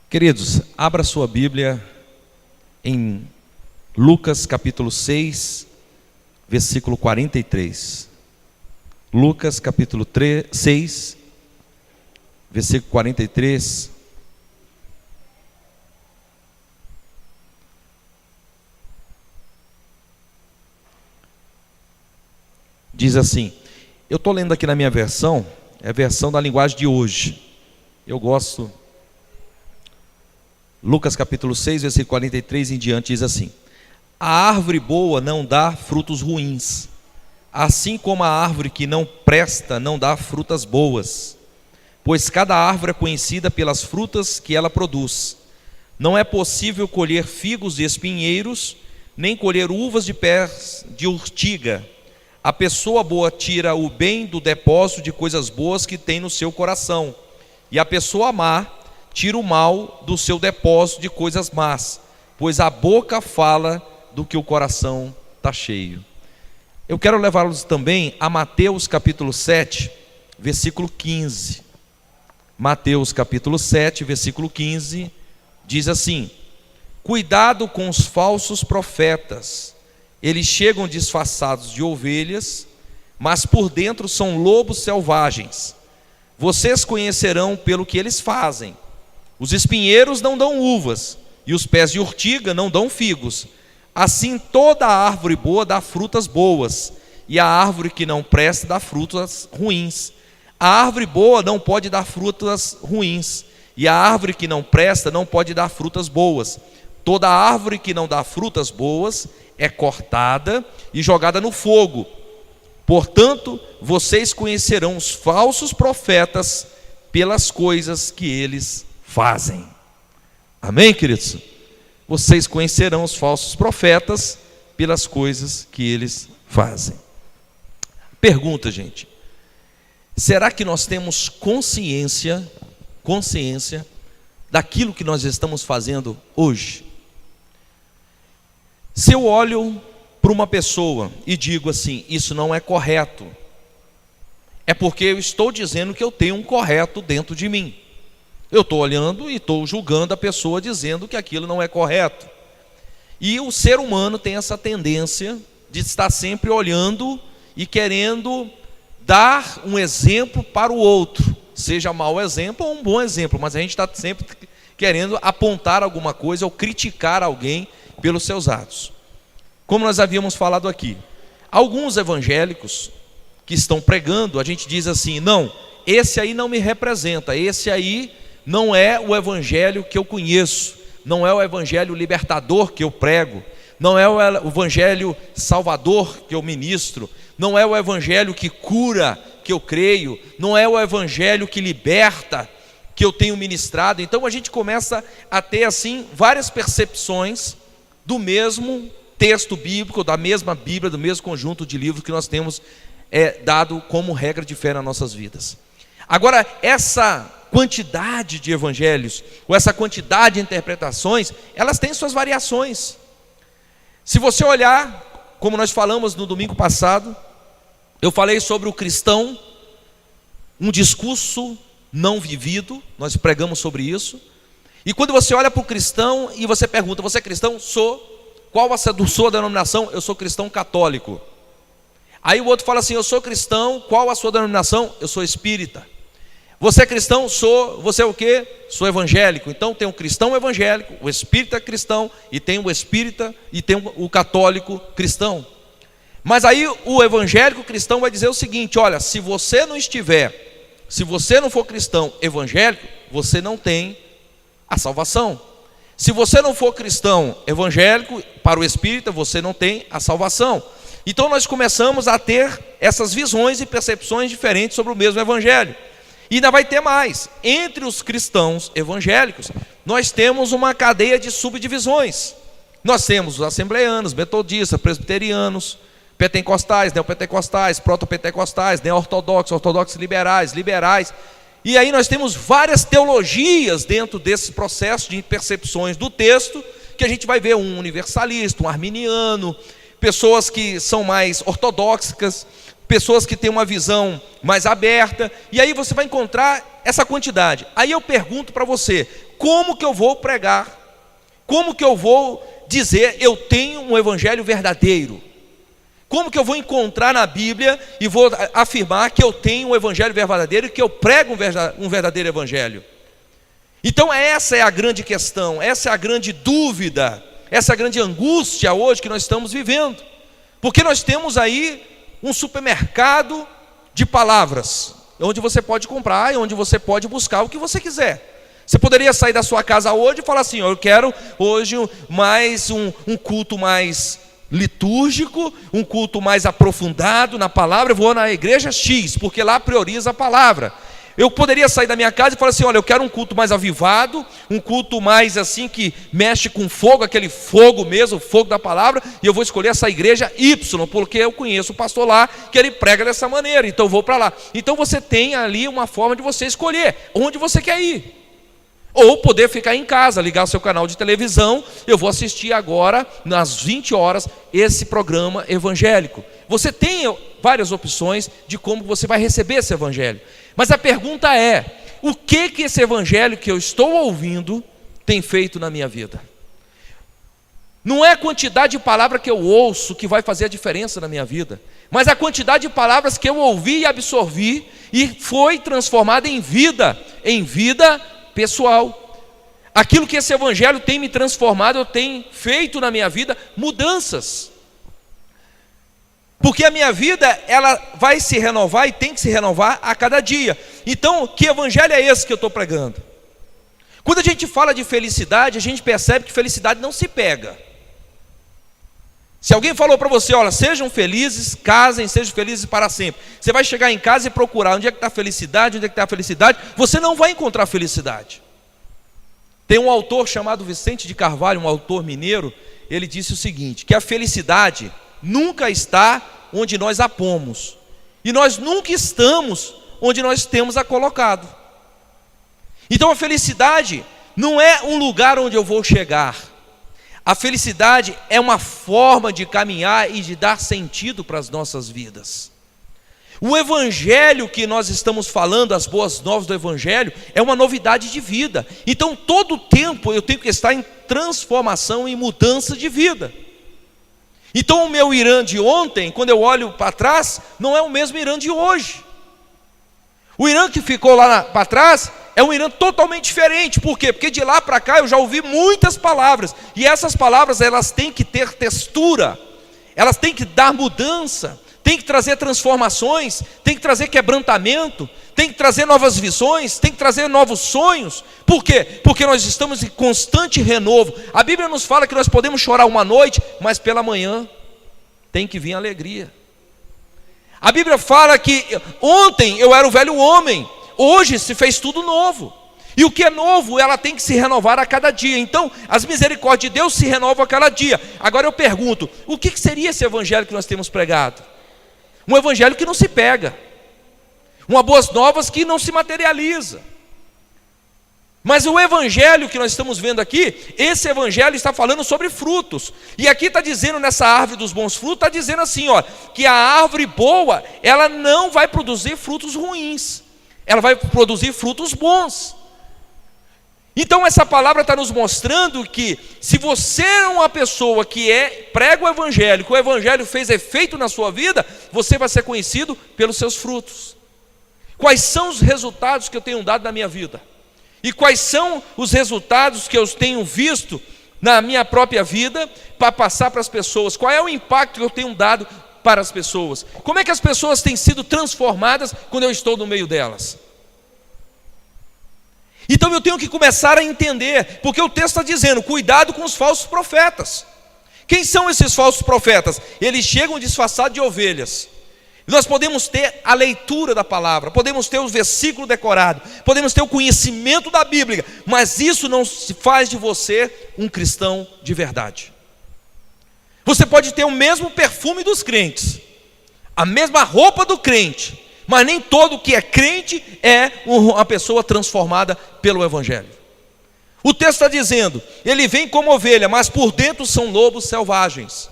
Queridos, abra sua Bíblia em Lucas capítulo 6, versículo 43. Lucas capítulo 6, versículo 43. Diz assim, eu estou lendo aqui na minha versão, é a versão da linguagem de hoje. Eu gosto. Lucas capítulo 6, versículo 43 em diante diz assim: a árvore boa não dá frutos ruins, assim como a árvore que não presta não dá frutas boas, pois cada árvore é conhecida pelas frutas que ela produz. Não é possível colher figos de espinheiros, nem colher uvas de pés de urtiga. A pessoa boa tira o bem do depósito de coisas boas que tem no seu coração, e a pessoa má tira o mal do seu depósito de coisas más, pois a boca fala do que o coração está cheio. Eu quero levá-los também a Mateus capítulo 7, versículo 15. Mateus capítulo 7, versículo 15, diz assim: cuidado com os falsos profetas, eles chegam disfarçados de ovelhas, mas por dentro são lobos selvagens. Vocês conhecerão pelo que eles fazem. Os espinheiros não dão uvas, e os pés de urtiga não dão figos. Assim toda árvore boa dá frutas boas, e a árvore que não presta dá frutas ruins. A árvore boa não pode dar frutas ruins, e a árvore que não presta não pode dar frutas boas. Toda árvore que não dá frutas boas é cortada e jogada no fogo. Portanto, vocês conhecerão os falsos profetas pelas coisas que eles fazem. Amém, queridos? Vocês conhecerão os falsos profetas pelas coisas que eles fazem. Pergunta, gente: será que nós temos consciência daquilo que nós estamos fazendo hoje? Se eu olho para uma pessoa e digo assim, isso não é correto, é porque eu estou dizendo que eu tenho um correto dentro de mim. Eu estou olhando e estou julgando a pessoa dizendo que aquilo não é correto. E o ser humano tem essa tendência de estar sempre olhando e querendo dar um exemplo para o outro, seja mau exemplo ou um bom exemplo, mas a gente está sempre querendo apontar alguma coisa ou criticar alguém pelos seus atos. Como nós havíamos falado aqui, alguns evangélicos que estão pregando, a gente diz assim, não, esse aí não me representa, esse aí não é o evangelho que eu conheço, não é o evangelho libertador que eu prego, não é o evangelho salvador que eu ministro, não é o evangelho que cura que eu creio, não é o evangelho que liberta que eu tenho ministrado. Então a gente começa a ter assim várias percepções do mesmo texto bíblico, da mesma Bíblia, do mesmo conjunto de livros que nós temos dado como regra de fé nas nossas vidas. Agora, essa quantidade de evangelhos, ou essa quantidade de interpretações, elas têm suas variações. Se você olhar, como nós falamos no domingo passado, eu falei sobre o cristão, um discurso não vivido, nós pregamos sobre isso. E quando você olha para o cristão e você pergunta, você é cristão? Sou. Qual a sua denominação? Eu sou cristão católico. Aí o outro fala assim, eu sou cristão, qual a sua denominação? Eu sou espírita. Você é cristão? Sou. Você é o quê? Sou evangélico. Então tem o cristão evangélico, o espírita cristão, e tem o espírita e tem o católico cristão. Mas aí o evangélico cristão vai dizer o seguinte, olha, se você não for cristão evangélico, você não tem a salvação. Se você não for cristão evangélico, para o espírita, você não tem a salvação. Então nós começamos a ter essas visões e percepções diferentes sobre o mesmo evangelho. E ainda vai ter mais. Entre os cristãos evangélicos, nós temos uma cadeia de subdivisões. Nós temos os assembleanos, metodistas, presbiterianos, pentecostais, neopentecostais, protopentecostais, neortodoxos, ortodoxos liberais, liberais. E aí nós temos várias teologias dentro desse processo de percepções do texto, que a gente vai ver um universalista, um arminiano, pessoas que são mais ortodoxas, pessoas que têm uma visão mais aberta, e aí você vai encontrar essa quantidade. Aí eu pergunto para você, como que eu vou pregar? Como que eu vou dizer, eu tenho um evangelho verdadeiro? Como que eu vou encontrar na Bíblia e vou afirmar que eu tenho um evangelho verdadeiro e que eu prego um verdadeiro evangelho? Então essa é a grande questão, essa é a grande dúvida, essa é a grande angústia hoje que nós estamos vivendo. Porque nós temos aí um supermercado de palavras, onde você pode comprar e onde você pode buscar o que você quiser. Você poderia sair da sua casa hoje e falar assim, eu quero hoje mais um culto mais litúrgico, um culto mais aprofundado na palavra, eu vou na igreja X, porque lá prioriza a palavra. Eu poderia sair da minha casa e falar assim, olha, eu quero um culto mais avivado, um culto mais assim que mexe com fogo, aquele fogo mesmo, o fogo da palavra, e eu vou escolher essa igreja Y, porque eu conheço o pastor lá, que ele prega dessa maneira, então eu vou para lá. Então você tem ali uma forma de você escolher onde você quer ir. Ou poder ficar em casa, ligar o seu canal de televisão, eu vou assistir agora, nas 20 horas, esse programa evangélico. Você tem várias opções de como você vai receber esse evangelho. Mas a pergunta é, o que esse evangelho que eu estou ouvindo tem feito na minha vida? Não é a quantidade de palavras que eu ouço que vai fazer a diferença na minha vida, mas a quantidade de palavras que eu ouvi e absorvi e foi transformada em vida pessoal. Aquilo que esse evangelho tem me transformado, eu tenho feito na minha vida mudanças. Porque a minha vida, ela vai se renovar e tem que se renovar a cada dia. Então, que evangelho é esse que eu estou pregando? Quando a gente fala de felicidade, a gente percebe que felicidade não se pega. Se alguém falou para você, olha, sejam felizes, casem, sejam felizes para sempre. Você vai chegar em casa e procurar onde é que está a felicidade, onde é que está a felicidade. Você não vai encontrar felicidade. Tem um autor chamado Vicente de Carvalho, um autor mineiro, ele disse o seguinte, que a felicidade nunca está onde nós a pomos, e nós nunca estamos onde nós temos a colocado. Então a felicidade não é um lugar onde eu vou chegar. A felicidade é uma forma de caminhar e de dar sentido para as nossas vidas. O evangelho que nós estamos falando, as boas novas do evangelho, é uma novidade de vida. Então todo tempo eu tenho que estar em transformação e mudança de vida. Então o meu Irã de ontem, quando eu olho para trás, não é o mesmo Irã de hoje. O Irã que ficou lá para trás é um Irã totalmente diferente. Por quê? Porque de lá para cá eu já ouvi muitas palavras, e essas palavras elas têm que ter textura, elas têm que dar mudança, tem que trazer transformações, tem que trazer quebrantamento, tem que trazer novas visões, tem que trazer novos sonhos. Por quê? Porque nós estamos em constante renovo. A Bíblia nos fala que nós podemos chorar uma noite, mas pela manhã tem que vir alegria. A Bíblia fala que ontem eu era o velho homem, hoje se fez tudo novo. E o que é novo, ela tem que se renovar a cada dia. Então, as misericórdias de Deus se renovam a cada dia. Agora eu pergunto, o que seria esse evangelho que nós temos pregado? Um evangelho que não se pega, uma boas novas que não se materializa. Mas o evangelho que nós estamos vendo aqui, esse evangelho está falando sobre frutos. E aqui está dizendo, nessa árvore dos bons frutos, está dizendo assim, ó, que a árvore boa, ela não vai produzir frutos ruins, ela vai produzir frutos bons. Então essa palavra está nos mostrando que se você é uma pessoa que prega o evangelho, que o evangelho fez efeito na sua vida, você vai ser conhecido pelos seus frutos. Quais são os resultados que eu tenho dado na minha vida? E quais são os resultados que eu tenho visto na minha própria vida para passar para as pessoas? Qual é o impacto que eu tenho dado para as pessoas? Como é que as pessoas têm sido transformadas quando eu estou no meio delas? Então eu tenho que começar a entender, porque o texto está dizendo, cuidado com os falsos profetas. Quem são esses falsos profetas? Eles chegam disfarçados de ovelhas. Nós podemos ter a leitura da palavra, podemos ter o versículo decorado, podemos ter o conhecimento da Bíblia, mas isso não se faz de você um cristão de verdade. Você pode ter o mesmo perfume dos crentes, a mesma roupa do crente, mas nem todo que é crente é uma pessoa transformada pelo evangelho. O texto está dizendo, ele vem como ovelha, mas por dentro são lobos selvagens.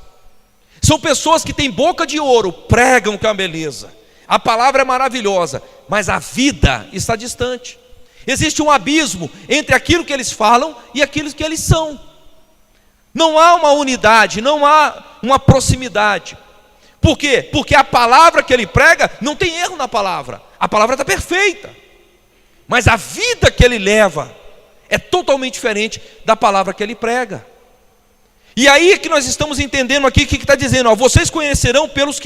São pessoas que têm boca de ouro, pregam com a beleza, a palavra é maravilhosa, mas a vida está distante. Existe um abismo entre aquilo que eles falam e aquilo que eles são. Não há uma unidade, não há uma proximidade. Por quê? Porque a palavra que ele prega, não tem erro na palavra. A palavra está perfeita. Mas a vida que ele leva é totalmente diferente da palavra que ele prega. E aí é que nós estamos entendendo aqui o que está dizendo. Ó, vocês conhecerão pelos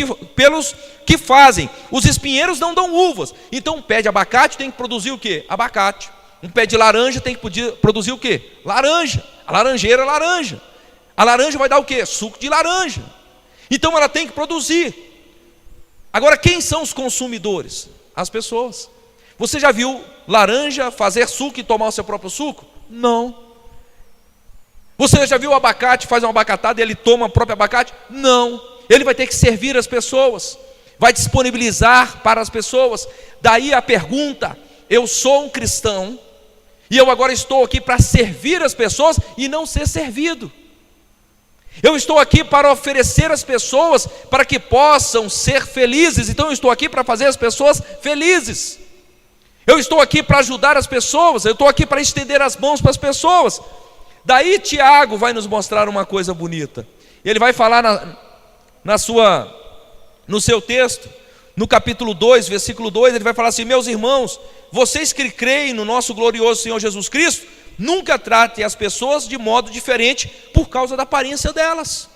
que fazem. Os espinheiros não dão uvas. Então um pé de abacate tem que produzir o quê? Abacate. Um pé de laranja tem que produzir o quê? Laranja. A laranjeira é laranja. A laranja vai dar o quê? Suco de laranja. Então ela tem que produzir. Agora quem são os consumidores? As pessoas. Você já viu laranja fazer suco e tomar o seu próprio suco? Não. Você já viu o abacate, faz uma abacatada e ele toma o próprio abacate? Não. Ele vai ter que servir as pessoas, vai disponibilizar para as pessoas. Daí a pergunta: eu sou um cristão e eu agora estou aqui para servir as pessoas e não ser servido. Eu estou aqui para oferecer às pessoas para que possam ser felizes. Então eu estou aqui para fazer as pessoas felizes. Eu estou aqui para ajudar as pessoas, eu estou aqui para estender as mãos para as pessoas. Daí Tiago vai nos mostrar uma coisa bonita. Ele vai falar no seu texto, no capítulo 2, versículo 2, ele vai falar assim: meus irmãos, vocês que creem no nosso glorioso Senhor Jesus Cristo, nunca tratem as pessoas de modo diferente por causa da aparência delas.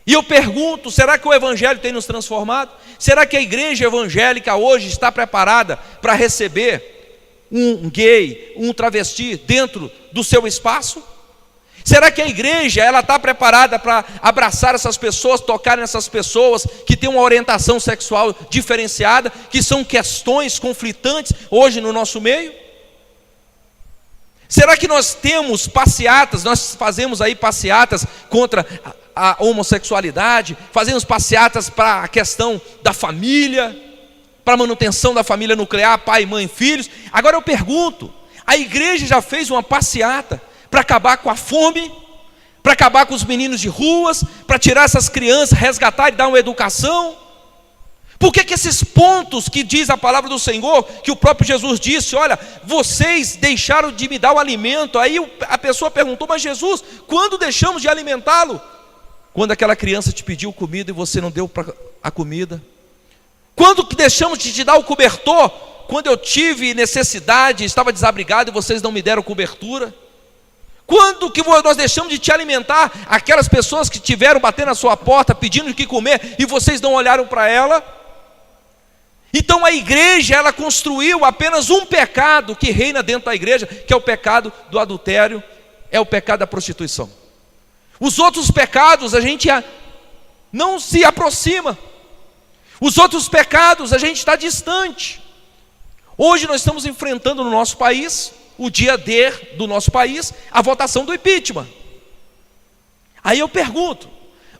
E eu pergunto, será que o Evangelho tem nos transformado? Será que a igreja evangélica hoje está preparada para receber um gay, um travesti dentro do seu espaço? Será que a igreja está preparada para abraçar essas pessoas, tocar nessas pessoas que têm uma orientação sexual diferenciada, que são questões conflitantes hoje no nosso meio? Será que nós temos passeatas, nós fazemos aí passeatas contra a homossexualidade, fazemos passeatas para a questão da família, para a manutenção da família nuclear, pai, mãe, filhos? Agora eu pergunto, a igreja já fez uma passeata para acabar com a fome, para acabar com os meninos de ruas, para tirar essas crianças, resgatar e dar uma educação? Por que esses pontos que diz a palavra do Senhor, que o próprio Jesus disse: olha, vocês deixaram de me dar o alimento? Aí a pessoa perguntou: mas Jesus, quando deixamos de alimentá-lo? Quando aquela criança te pediu comida e você não deu a comida? Quando que deixamos de te dar o cobertor? Quando eu tive necessidade, estava desabrigado e vocês não me deram cobertura? Quando que nós deixamos de te alimentar aquelas pessoas que tiveram batendo na sua porta pedindo o que comer e vocês não olharam para ela? Então a igreja, ela construiu apenas um pecado que reina dentro da igreja, que é o pecado do adultério, é o pecado da prostituição. Os outros pecados a gente não se aproxima. Os outros pecados a gente está distante. Hoje nós estamos enfrentando no nosso país, o dia D do nosso país, a votação do impeachment. Aí eu pergunto,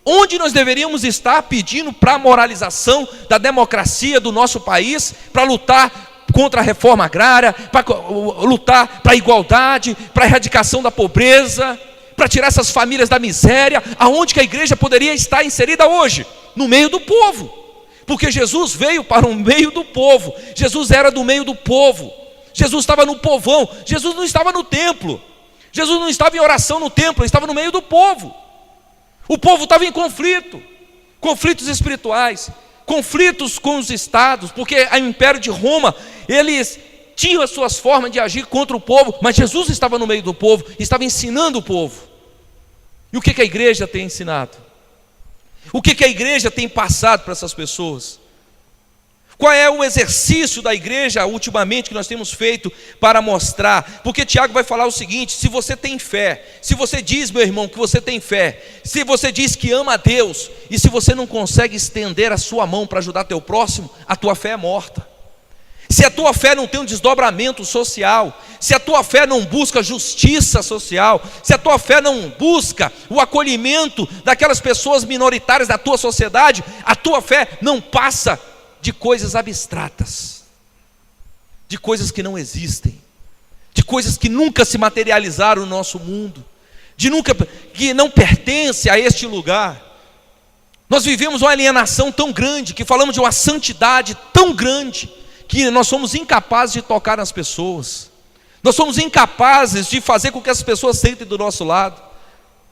onde nós deveríamos estar pedindo para a moralização da democracia do nosso país, para lutar contra a reforma agrária, para lutar para a igualdade, para a erradicação da pobreza, para tirar essas famílias da miséria? Aonde que a igreja poderia estar inserida hoje? No meio do povo. Porque Jesus veio para o meio do povo. Jesus era do meio do povo. Jesus estava no povão. Jesus não estava no templo. Jesus não estava em oração no templo, ele estava no meio do povo. O povo estava em conflito, conflitos espirituais, conflitos com os estados, porque o Império de Roma, eles tinham as suas formas de agir contra o povo, mas Jesus estava no meio do povo, estava ensinando o povo. E o que a igreja tem ensinado? O que a igreja tem passado para essas pessoas? Qual é o exercício da igreja ultimamente que nós temos feito para mostrar? Porque Tiago vai falar o seguinte: se você tem fé, se você diz, meu irmão, que você tem fé, se você diz que ama a Deus, e se você não consegue estender a sua mão para ajudar teu próximo, a tua fé é morta. Se a tua fé não tem um desdobramento social, se a tua fé não busca justiça social, se a tua fé não busca o acolhimento daquelas pessoas minoritárias da tua sociedade, a tua fé não passa de coisas abstratas, de coisas que não existem, de coisas que nunca se materializaram no nosso mundo, que não pertence a este lugar. Nós vivemos uma alienação tão grande, que falamos de uma santidade tão grande, que nós somos incapazes de tocar nas pessoas. Nós somos incapazes de fazer com que as pessoas sentem do nosso lado.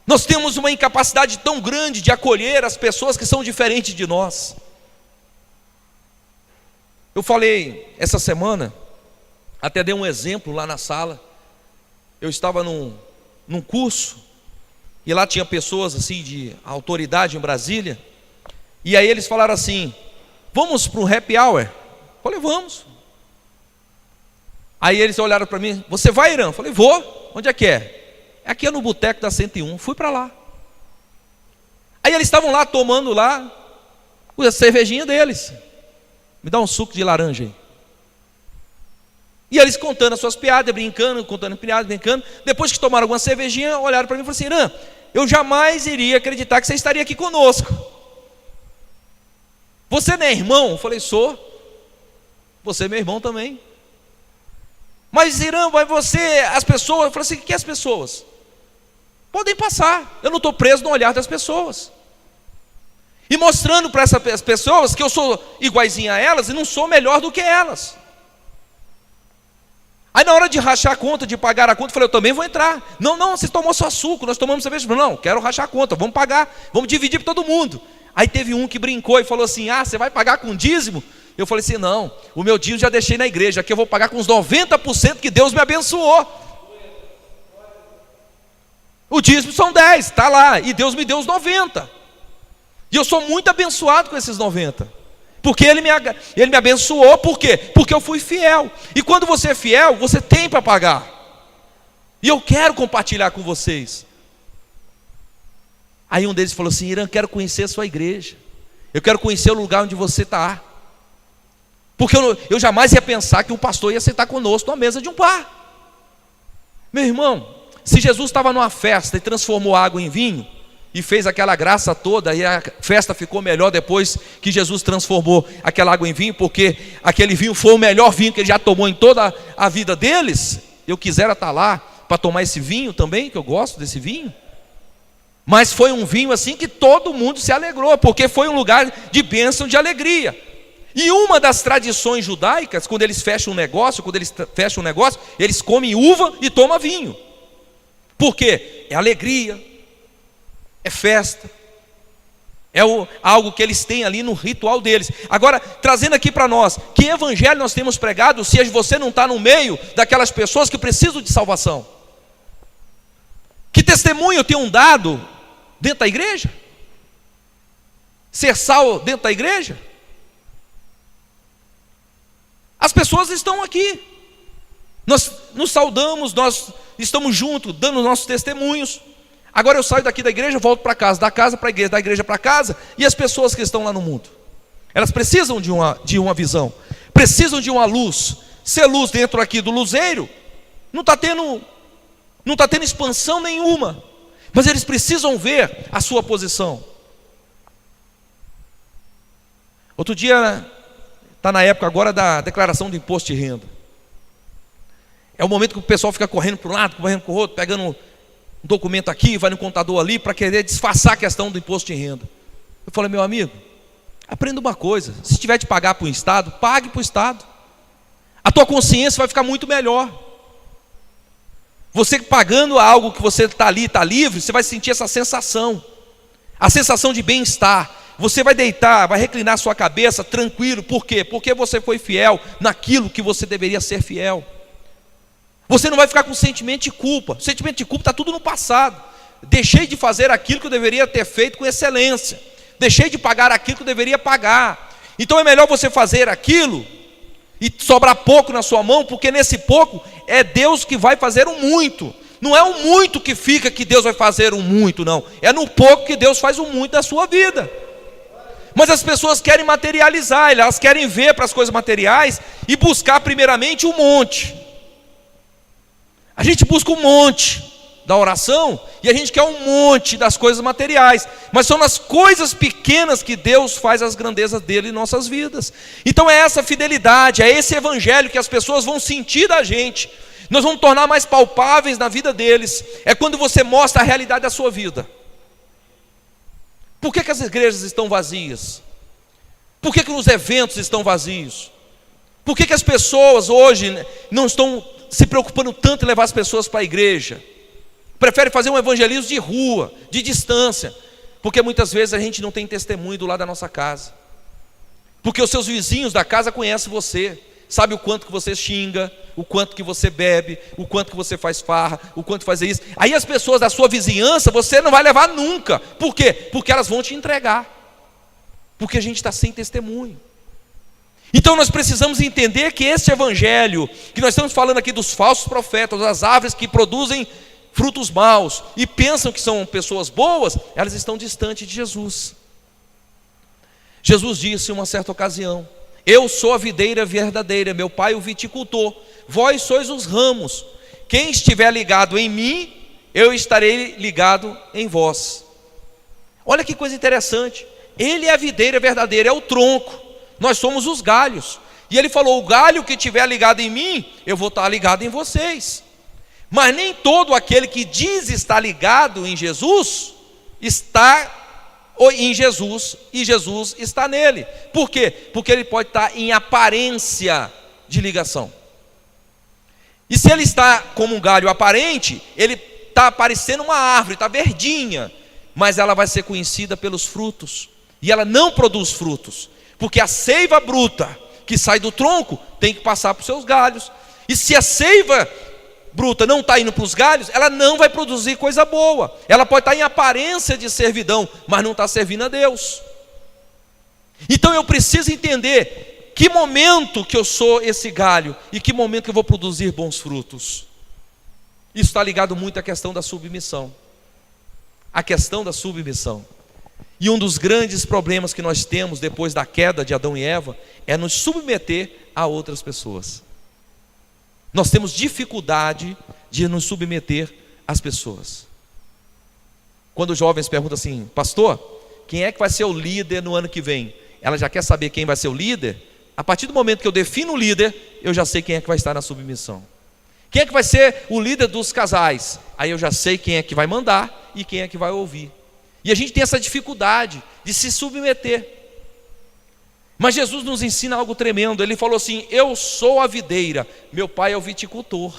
Nós temos uma incapacidade tão grande de acolher as pessoas que são diferentes de nós. Eu falei essa semana, até dei um exemplo lá na sala. Eu estava num curso, e lá tinha pessoas assim de autoridade em Brasília, e aí eles falaram assim: vamos para um happy hour? Eu falei, vamos. Aí eles olharam para mim: você vai, Irã? Eu falei, vou. Onde é que é? Aqui é no boteco da 101. Fui para lá. Aí eles estavam lá tomando lá a cervejinha deles. Me dá um suco de laranja aí. E eles contando as suas piadas, brincando, contando piadas, brincando. Depois que tomaram alguma cervejinha, olharam para mim e falaram assim: Irã, eu jamais iria acreditar que você estaria aqui conosco. Você não é irmão? Eu falei, sou. Você é meu irmão também. Mas Irã, vai você, as pessoas, eu falei assim: o que é as pessoas? Podem passar, eu não estou preso no olhar das pessoas. E mostrando para essas pessoas que eu sou iguaizinho a elas e não sou melhor do que elas. Aí na hora de rachar a conta, de pagar a conta, eu falei, eu também vou entrar. Não, vocês tomou só suco, nós tomamos cerveja. Não, quero rachar a conta, vamos pagar, vamos dividir para todo mundo. Aí teve um que brincou e falou assim: ah, você vai pagar com dízimo? Eu falei assim: não, o meu dízimo já deixei na igreja, aqui eu vou pagar com os 90% que Deus me abençoou. O dízimo são 10, está lá, e Deus me deu os 90. E eu sou muito abençoado com esses 90. Porque Ele me abençoou, por quê? Porque eu fui fiel. E quando você é fiel, você tem para pagar. E eu quero compartilhar com vocês. Aí um deles falou assim: Irã, quero conhecer a sua igreja. Eu quero conhecer o lugar onde você está. Porque eu jamais ia pensar que um pastor ia sentar conosco numa mesa de um bar. Meu irmão, se Jesus estava numa festa e transformou água em vinho, e fez aquela graça toda, e a festa ficou melhor depois que Jesus transformou aquela água em vinho, porque aquele vinho foi o melhor vinho que ele já tomou em toda a vida deles. Eu quisera estar lá para tomar esse vinho também, que eu gosto desse vinho. Mas foi um vinho assim que todo mundo se alegrou, porque foi um lugar de bênção, de alegria. E uma das tradições judaicas, quando eles fecham um negócio, eles comem uva e tomam vinho. Por quê? É alegria, é festa, é algo que eles têm ali no ritual deles. Agora, trazendo aqui para nós, que evangelho nós temos pregado se você não está no meio daquelas pessoas que precisam de salvação? Que testemunho eu tenho dado dentro da igreja? Ser sal dentro da igreja? As pessoas estão aqui, nós nos saudamos, nós estamos juntos, dando nossos testemunhos. Agora eu saio daqui da igreja, volto para casa, da casa para a igreja, da igreja para casa. E as pessoas que estão lá no mundo? Elas precisam de uma visão, precisam de uma luz. Ser luz dentro aqui do luzeiro, não está tendo expansão nenhuma. Mas eles precisam ver a sua posição. Outro dia, está na época agora da declaração do imposto de renda. É o momento que o pessoal fica correndo para um lado, correndo para o outro, pegando um documento aqui, vai no contador ali, para querer disfarçar a questão do imposto de renda. Eu falei, meu amigo, aprenda uma coisa: se tiver de pagar para o Estado, pague para o Estado. A tua consciência vai ficar muito melhor. Você pagando algo que você está ali, está livre, você vai sentir essa sensação, a sensação de bem-estar. Você vai deitar, vai reclinar sua cabeça tranquilo. Por quê? Porque você foi fiel naquilo que você deveria ser fiel. Você não vai ficar com sentimento de culpa. O sentimento de culpa está tudo no passado. Deixei de fazer aquilo que eu deveria ter feito com excelência. Deixei de pagar aquilo que eu deveria pagar. Então é melhor você fazer aquilo e sobrar pouco na sua mão, porque nesse pouco é Deus que vai fazer um muito. Não é o muito que fica que Deus vai fazer um muito, não. É no pouco que Deus faz um muito da sua vida. Mas as pessoas querem materializar, elas querem ver para as coisas materiais e buscar primeiramente um monte. A gente busca um monte da oração e a gente quer um monte das coisas materiais, mas são nas coisas pequenas que Deus faz as grandezas dele em nossas vidas. Então é essa fidelidade, é esse evangelho que as pessoas vão sentir da gente. Nós vamos tornar mais palpáveis na vida deles. É quando você mostra a realidade da sua vida. Por que as igrejas estão vazias? Por que os eventos estão vazios? Por que as pessoas hoje não estão se preocupando tanto em levar as pessoas para a igreja? Preferem fazer um evangelismo de rua, de distância, porque muitas vezes a gente não tem testemunho do lado da nossa casa, porque os seus vizinhos da casa conhecem você, sabe o quanto que você xinga, o quanto que você bebe, o quanto que você faz farra, o quanto faz isso. Aí as pessoas da sua vizinhança você não vai levar nunca. Por quê? Porque elas vão te entregar, porque a gente está sem testemunho. Então nós precisamos entender que esse evangelho, que nós estamos falando aqui dos falsos profetas, das árvores que produzem frutos maus e pensam que são pessoas boas, elas estão distantes de Jesus. Jesus disse em uma certa ocasião: eu sou a videira verdadeira, meu pai o viticultor, vós sois os ramos, quem estiver ligado em mim, eu estarei ligado em vós. Olha que coisa interessante, ele é a videira verdadeira, é o tronco, nós somos os galhos, e ele falou: o galho que estiver ligado em mim, eu vou estar ligado em vocês. Mas nem todo aquele que diz estar ligado em Jesus, está em Jesus, e Jesus está nele. Por quê? Porque ele pode estar em aparência de ligação. E se ele está como um galho aparente, ele está parecendo uma árvore, está verdinha, mas ela vai ser conhecida pelos frutos, e ela não produz frutos, porque a seiva bruta que sai do tronco tem que passar para os seus galhos, e se a seiva bruta não está indo para os galhos, ela não vai produzir coisa boa. Ela pode estar em aparência de servidão, mas não está servindo a Deus. Então eu preciso entender que momento que eu sou esse galho e que momento que eu vou produzir bons frutos. Isso está ligado muito à questão da submissão. A questão da submissão. E um dos grandes problemas que nós temos depois da queda de Adão e Eva é nos submeter a outras pessoas. Nós temos dificuldade de nos submeter às pessoas. Quando os jovens perguntam assim: pastor, quem é que vai ser o líder no ano que vem? Ela já quer saber quem vai ser o líder. A partir do momento que eu defino o líder, eu já sei quem é que vai estar na submissão. Quem é que vai ser o líder dos casais? Aí eu já sei quem é que vai mandar e quem é que vai ouvir. E a gente tem essa dificuldade de se submeter. Mas Jesus nos ensina algo tremendo. Ele falou assim: eu sou a videira, meu pai é o viticultor,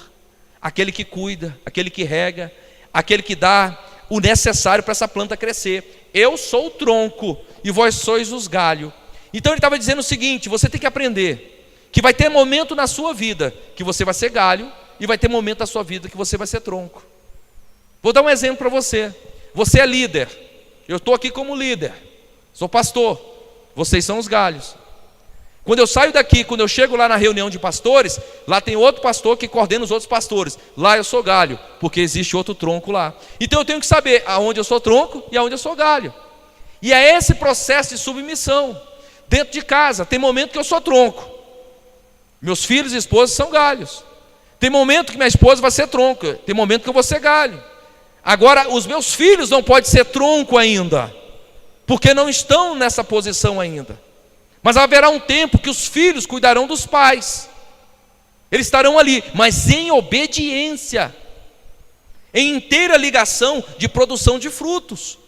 aquele que cuida, aquele que rega, aquele que dá o necessário para essa planta crescer. Eu sou o tronco e vós sois os galhos. Então ele estava dizendo o seguinte: você tem que aprender que vai ter momento na sua vida que você vai ser galho, e vai ter momento na sua vida que você vai ser tronco. Vou dar um exemplo para você. Você é líder, eu estou aqui como líder, sou pastor. Vocês são os galhos. Quando eu saio daqui, quando eu chego lá na reunião de pastores, lá tem outro pastor que coordena os outros pastores. Lá eu sou galho, porque existe outro tronco lá. Então eu tenho que saber aonde eu sou tronco e aonde eu sou galho. E é esse processo de submissão. Dentro de casa, tem momento que eu sou tronco. Meus filhos e esposas são galhos. Tem momento que minha esposa vai ser tronco. Tem momento que eu vou ser galho. Agora, os meus filhos não podem ser tronco ainda, porque não estão nessa posição ainda. Mas haverá um tempo que os filhos cuidarão dos pais. Eles estarão ali, mas em obediência, em inteira ligação de produção de frutos.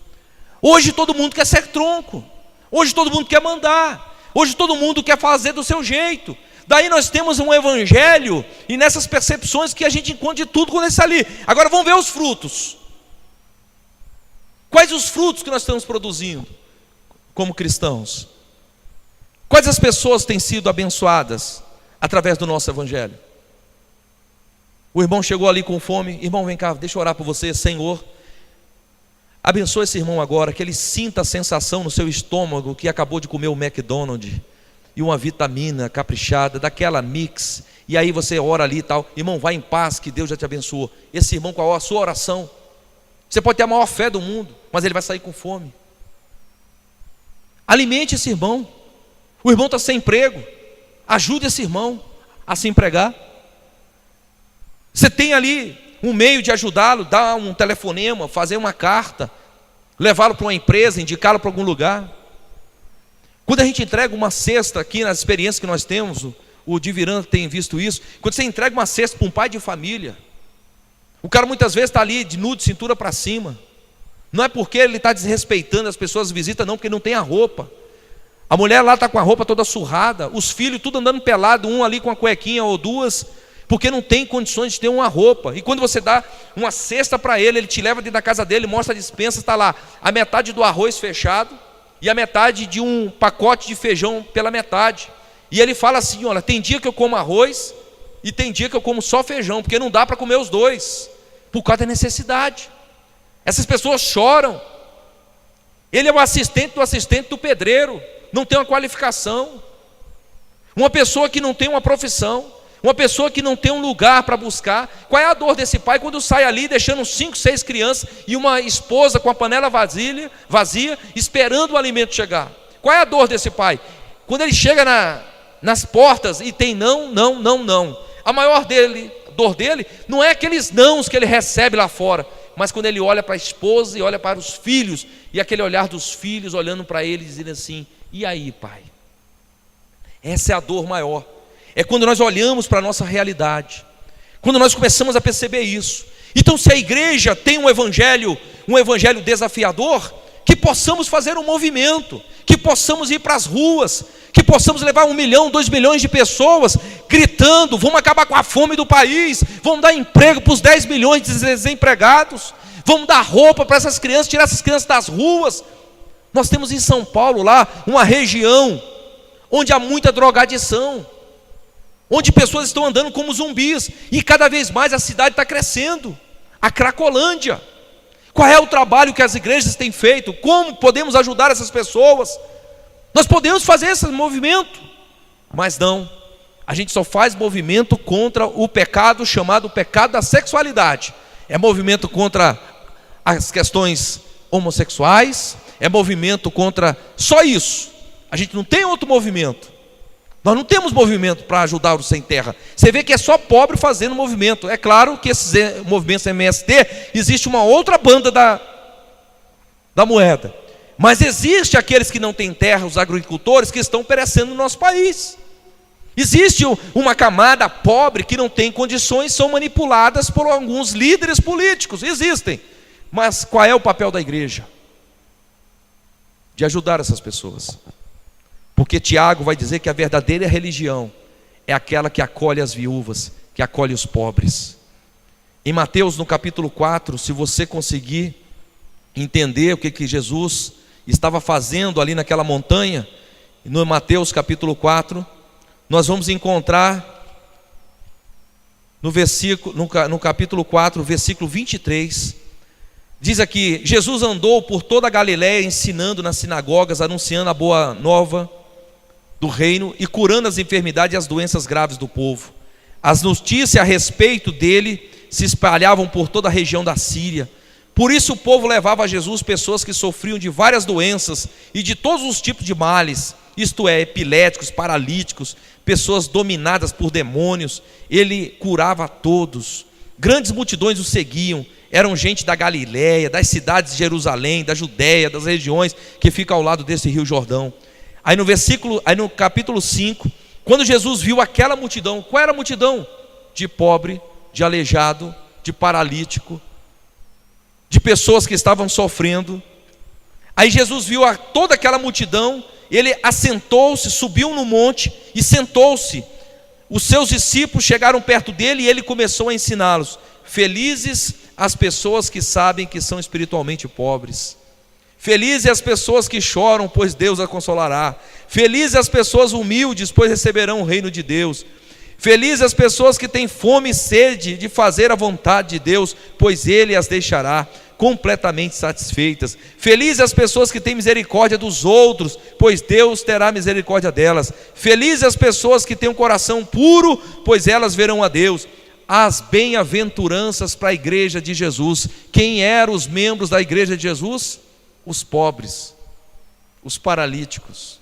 Hoje todo mundo quer ser tronco. Hoje todo mundo quer mandar. Hoje todo mundo quer fazer do seu jeito. Daí nós temos um evangelho, e nessas percepções que a gente encontra de tudo quando está ali. Agora vamos ver os frutos. Quais os frutos que nós estamos produzindo como cristãos? Quais as pessoas têm sido abençoadas através do nosso evangelho? O irmão chegou ali com fome. Irmão, vem cá, deixa eu orar por você. Senhor, abençoa esse irmão agora, que ele sinta a sensação no seu estômago que acabou de comer o McDonald's e uma vitamina caprichada, daquela mix, e aí você ora ali e tal. Irmão, vai em paz, que Deus já te abençoou. Esse irmão, com a sua oração, você pode ter a maior fé do mundo, mas ele vai sair com fome. Alimente esse irmão. O irmão está sem emprego, ajude esse irmão a se empregar. Você tem ali um meio de ajudá-lo, dar um telefonema, fazer uma carta, levá-lo para uma empresa, indicá-lo para algum lugar. Quando a gente entrega uma cesta, aqui nas experiências que nós temos, o Diviran tem visto isso, quando você entrega uma cesta para um pai de família, o cara muitas vezes está ali de nu, de cintura para cima. Não é porque ele está desrespeitando as pessoas visitam, não, porque não tem a roupa. A mulher lá está com a roupa toda surrada, os filhos tudo andando pelado, um ali com uma cuequinha ou duas, porque não tem condições de ter uma roupa. E quando você dá uma cesta para ele, ele te leva dentro da casa dele, mostra a despensa, está lá a metade do arroz fechado e a metade de um pacote de feijão pela metade. E ele fala assim: olha, tem dia que eu como arroz e tem dia que eu como só feijão, porque não dá para comer os dois, por causa da necessidade. Essas pessoas choram. Ele é o assistente do pedreiro, não tem uma qualificação. Uma pessoa que não tem uma profissão, uma pessoa que não tem um lugar para buscar. Qual é a dor desse pai quando sai ali deixando 5, 6 crianças e uma esposa com a panela vazia, esperando o alimento chegar? Qual é a dor desse pai? Quando ele chega nas portas e tem não. A maior dor dele não é aqueles nãos que ele recebe lá fora, mas quando ele olha para a esposa e olha para os filhos, e aquele olhar dos filhos olhando para ele dizendo assim: e aí, pai? Essa é a dor maior. É quando nós olhamos para a nossa realidade, quando nós começamos a perceber isso. Então, se a igreja tem um evangelho desafiador, que possamos fazer um movimento, que possamos ir para as ruas, que possamos levar 1 milhão, 2 milhões de pessoas gritando: vamos acabar com a fome do país, vamos dar emprego para os 10 milhões de desempregados, vamos dar roupa para essas crianças, tirar essas crianças das ruas. Nós temos em São Paulo lá uma região onde há muita drogadição, onde pessoas estão andando como zumbis, e cada vez mais a cidade está crescendo, a Cracolândia. Qual é o trabalho que as igrejas têm feito? Como podemos ajudar essas pessoas? Nós podemos fazer esse movimento, mas não, a gente só faz movimento contra o pecado chamado pecado da sexualidade. É movimento contra as questões homossexuais, é movimento contra só isso. A gente não tem outro movimento. Nós não temos movimento para ajudar os sem terra. Você vê que é só pobre fazendo movimento. É claro que esses movimentos MST, existe uma outra banda da moeda. Mas existe aqueles que não têm terra, os agricultores, que estão perecendo no nosso país. Existe uma camada pobre que não tem condições, são manipuladas por alguns líderes políticos. Existem. Mas qual é o papel da igreja? De ajudar essas pessoas. Porque Tiago vai dizer que a verdadeira religião é aquela que acolhe as viúvas, que acolhe os pobres. Em Mateus, no capítulo 4, se você conseguir entender o que Jesus estava fazendo ali naquela montanha, no Mateus capítulo 4, nós vamos encontrar no capítulo 4, versículo 23, diz aqui: Jesus andou por toda a Galiléia ensinando nas sinagogas, anunciando a boa nova do reino e curando as enfermidades e as doenças graves do povo. As notícias a respeito dele se espalhavam por toda a região da Síria. Por isso o povo levava a Jesus pessoas que sofriam de várias doenças e de todos os tipos de males, isto é, epiléticos, paralíticos, pessoas dominadas por demônios. Ele curava a todos. Grandes multidões o seguiam. Eram gente da Galiléia, das cidades de Jerusalém, da Judéia, das regiões que ficam ao lado desse rio Jordão. Aí no capítulo 5, quando Jesus viu aquela multidão, qual era a multidão? De pobre, de aleijado, de paralítico, de pessoas que estavam sofrendo. Aí Jesus viu toda aquela multidão, ele assentou-se, subiu no monte e sentou-se. Os seus discípulos chegaram perto dele e ele começou a ensiná-los: felizes as pessoas que sabem que são espiritualmente pobres. Felizes as pessoas que choram, pois Deus as consolará. Felizes as pessoas humildes, pois receberão o reino de Deus. Felizes as pessoas que têm fome e sede de fazer a vontade de Deus, pois Ele as deixará completamente satisfeitas. Felizes as pessoas que têm misericórdia dos outros, pois Deus terá misericórdia delas. Felizes as pessoas que têm um coração puro, pois elas verão a Deus. As bem-aventuranças para a igreja de Jesus. Quem eram os membros da igreja de Jesus? Os pobres, os paralíticos,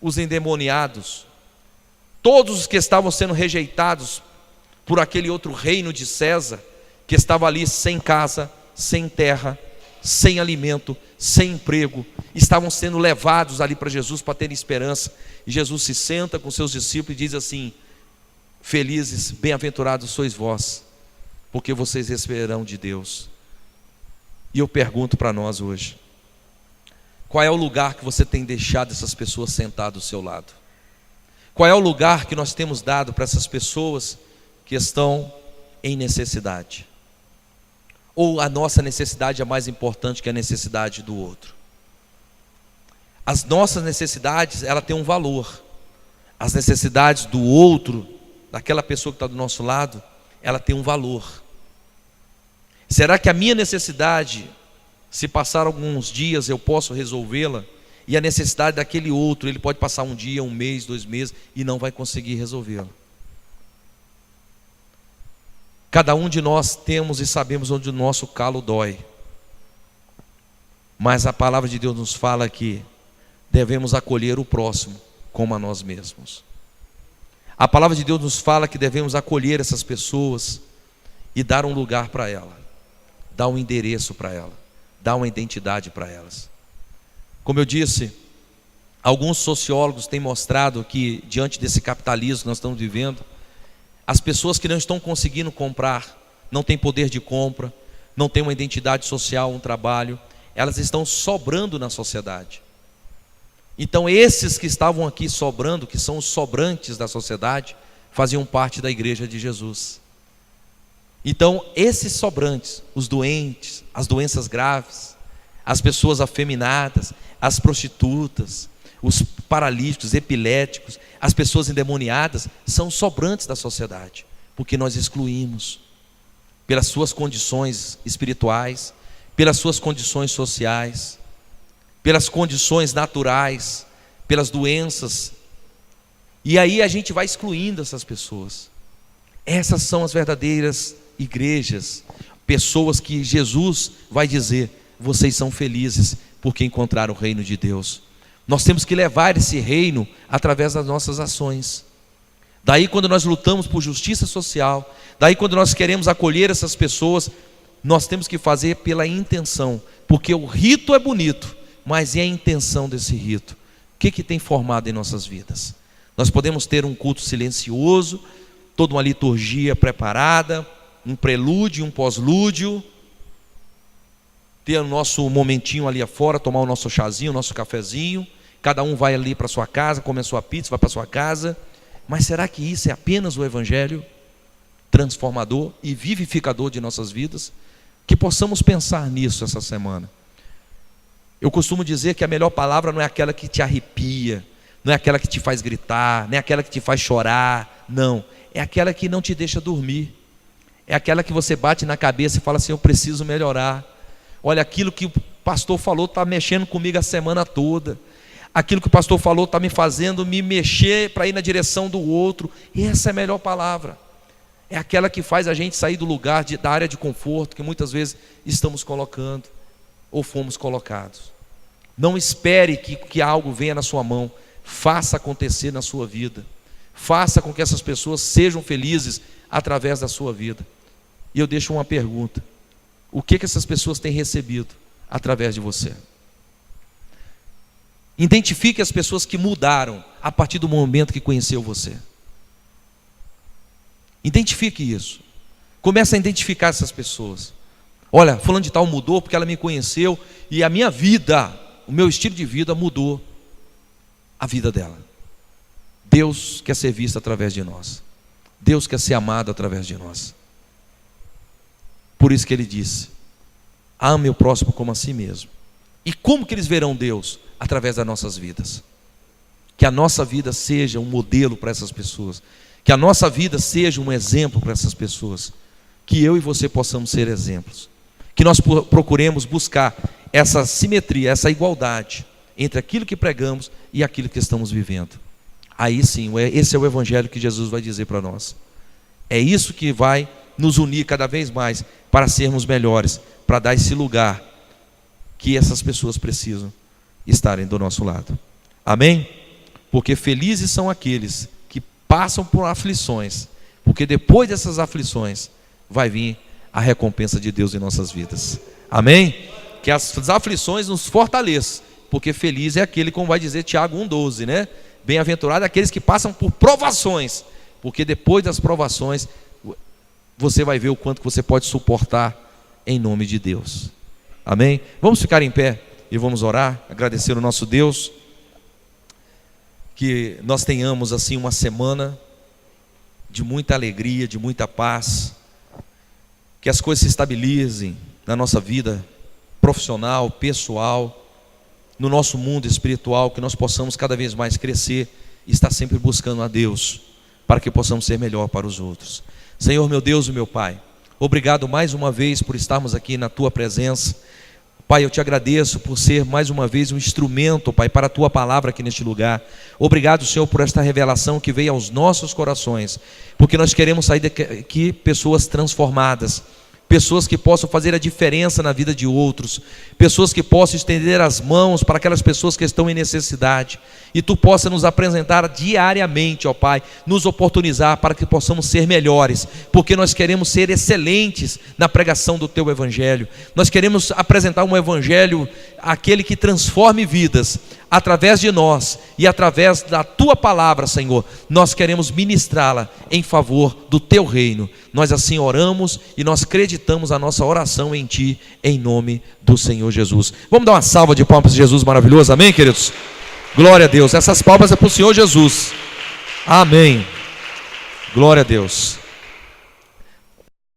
os endemoniados, todos os que estavam sendo rejeitados por aquele outro reino de César, que estava ali sem casa, sem terra, sem alimento, sem emprego, estavam sendo levados ali para Jesus para terem esperança. E Jesus se senta com seus discípulos e diz assim: felizes, bem-aventurados sois vós, porque vocês receberão de Deus. E eu pergunto para nós hoje: Qual é o lugar que você tem deixado essas pessoas sentadas do seu lado? Qual é o lugar que nós temos dado para essas pessoas que estão em necessidade? Ou a nossa necessidade é mais importante que a necessidade do outro? As nossas necessidades, ela tem um valor. As necessidades do outro, daquela pessoa que está do nosso lado, ela tem um valor. Será que a minha necessidade, se passar alguns dias, eu posso resolvê-la? E a necessidade daquele outro, ele pode passar um dia, um mês, 2 meses e não vai conseguir resolvê-la. Cada um de nós temos e sabemos onde o nosso calo dói. Mas a palavra de Deus nos fala que devemos acolher o próximo como a nós mesmos. A palavra de Deus nos fala que devemos acolher essas pessoas e dar um lugar para ela, dar um endereço para ela, dar uma identidade para elas. Como eu disse, alguns sociólogos têm mostrado que diante desse capitalismo que nós estamos vivendo, as pessoas que não estão conseguindo comprar, não têm poder de compra, não têm uma identidade social, um trabalho, elas estão sobrando na sociedade. Então esses que estavam aqui sobrando, que são os sobrantes da sociedade, faziam parte da igreja de Jesus. Então esses sobrantes, os doentes, as doenças graves, as pessoas afeminadas, as prostitutas, os paralíticos, epiléticos, as pessoas endemoniadas, são sobrantes da sociedade, porque nós excluímos pelas suas condições espirituais, pelas suas condições sociais, pelas condições naturais, pelas doenças. E aí a gente vai excluindo essas pessoas. Essas são as verdadeiras igrejas, pessoas que Jesus vai dizer: vocês são felizes porque encontraram o reino de Deus. Nós temos que levar esse reino através das nossas ações. Daí quando nós lutamos por justiça social, daí quando nós queremos acolher essas pessoas, nós temos que fazer pela intenção, porque o rito é bonito, mas e a intenção desse rito? O que tem formado em nossas vidas? Nós podemos ter um culto silencioso, toda uma liturgia preparada, um prelúdio, um pós-lúdio, ter o nosso momentinho ali afora, tomar o nosso chazinho, o nosso cafezinho, cada um vai ali para sua casa, come a sua pizza, vai para sua casa. Mas será que isso é apenas o evangelho transformador e vivificador de nossas vidas? Que possamos pensar nisso essa semana. Eu costumo dizer que a melhor palavra não é aquela que te arrepia, não é aquela que te faz gritar, nem aquela que te faz chorar, não, é aquela que não te deixa dormir, é aquela que você bate na cabeça e fala assim: eu preciso melhorar. Olha, aquilo que o pastor falou está mexendo comigo a semana toda, aquilo que o pastor falou está me fazendo me mexer para ir na direção do outro. E essa é a melhor palavra, é aquela que faz a gente sair do lugar, da área de conforto que muitas vezes estamos colocando ou fomos colocados. Não espere que algo venha na sua mão, faça acontecer na sua vida, faça com que essas pessoas sejam felizes através da sua vida. E eu deixo uma pergunta: o que essas pessoas têm recebido através de você? Identifique as pessoas que mudaram a partir do momento que conheceu você. Identifique isso. Comece a identificar essas pessoas. Olha, fulano de tal mudou porque ela me conheceu e a minha vida, o meu estilo de vida mudou a vida dela. Deus quer ser visto através de nós. Deus quer ser amado através de nós. Por isso que ele disse: ame o próximo como a si mesmo. E como que eles verão Deus? Através das nossas vidas. Que a nossa vida seja um modelo para essas pessoas, que a nossa vida seja um exemplo para essas pessoas, que eu e você possamos ser exemplos, que nós procuremos buscar essa simetria, essa igualdade entre aquilo que pregamos e aquilo que estamos vivendo. Aí sim, esse é o evangelho que Jesus vai dizer para nós. É isso que vai nos unir cada vez mais para sermos melhores, para dar esse lugar que essas pessoas precisam estarem do nosso lado. Amém? Porque felizes são aqueles que passam por aflições, porque depois dessas aflições vai vir a recompensa de Deus em nossas vidas. Amém? Que as aflições nos fortaleçam, porque feliz é aquele, como vai dizer Tiago 1,12, né? Bem-aventurado é aqueles que passam por provações, porque depois das provações você vai ver o quanto que você pode suportar em nome de Deus. Amém? Vamos ficar em pé. e vamos orar, agradecer o nosso Deus, que nós tenhamos assim uma semana de muita alegria, de muita paz, que as coisas se estabilizem na nossa vida profissional, pessoal, no nosso mundo espiritual, que nós possamos cada vez mais crescer e estar sempre buscando a Deus, para que possamos ser melhor para os outros. Senhor meu Deus e meu Pai, obrigado mais uma vez por estarmos aqui na Tua presença. Pai, eu te agradeço por ser mais uma vez um instrumento, Pai, para a Tua palavra aqui neste lugar. Obrigado, Senhor, por esta revelação que veio aos nossos corações, porque nós queremos sair daqui pessoas transformadas, pessoas que possam fazer a diferença na vida de outros, pessoas que possam estender as mãos para aquelas pessoas que estão em necessidade, e Tu possa nos apresentar diariamente, ó Pai, nos oportunizar para que possamos ser melhores, porque nós queremos ser excelentes na pregação do Teu Evangelho. Nós queremos apresentar um Evangelho, aquele que transforme vidas, através de nós e através da Tua palavra, Senhor. Nós queremos ministrá-la em favor do Teu reino. Nós assim oramos e nós acreditamos a nossa oração em Ti, em nome do Senhor Jesus. Vamos dar uma salva de palmas a Jesus maravilhoso, amém, queridos? Glória a Deus, essas palmas é para o Senhor Jesus, amém, glória a Deus.